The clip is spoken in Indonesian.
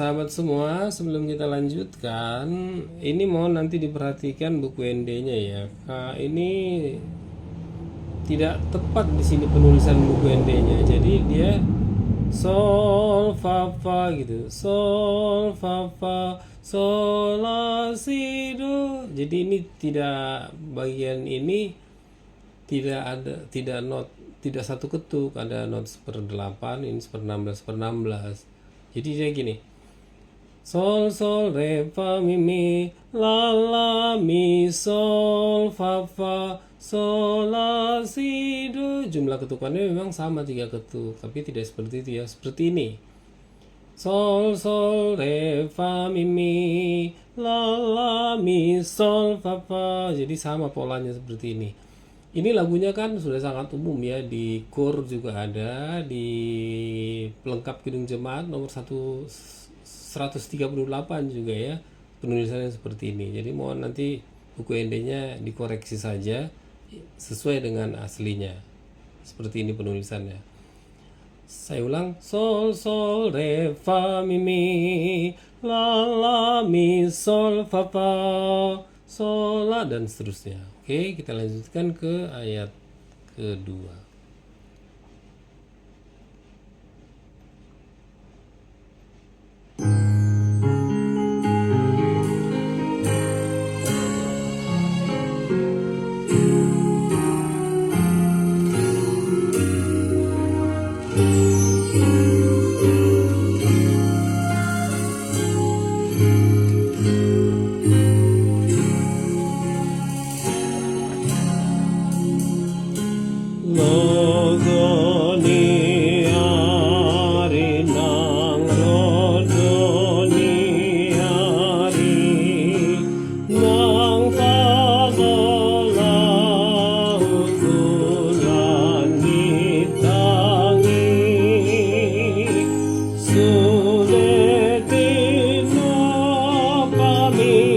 sahabat semua, sebelum kita lanjutkan, ini mohon nanti diperhatikan buku ND-nya ya. Ini tidak tepat di sini penulisan buku ND-nya. Jadi dia sol fa fa gitu. Sol fa fa sol la si do. Jadi ini tidak, bagian ini tidak ada, tidak not, tidak satu ketuk, ada not 1/8, ini 1/16 1/16. Jadi dia gini, sol sol re fa mi mi la la mi sol fa fa sol la si do. Jumlah ketukannya memang sama 3 ketuk, tapi tidak seperti itu ya. Seperti ini, sol sol re fa mi mi la la mi sol fa fa. Jadi sama polanya seperti ini. Ini lagunya kan sudah sangat umum ya, di KUR juga ada, di pelengkap Kidung Jemaat nomor 138 juga ya, penulisannya seperti ini. Jadi mohon nanti buku ND-nya dikoreksi saja sesuai dengan aslinya. Seperti ini penulisannya. Saya ulang, sol sol re fa mi mi la la mi sol fa fa sol la, dan seterusnya. Oke, kita lanjutkan ke ayat kedua. Logoni ari nang rodoni ari nang pagola utulan ditangi suletino pami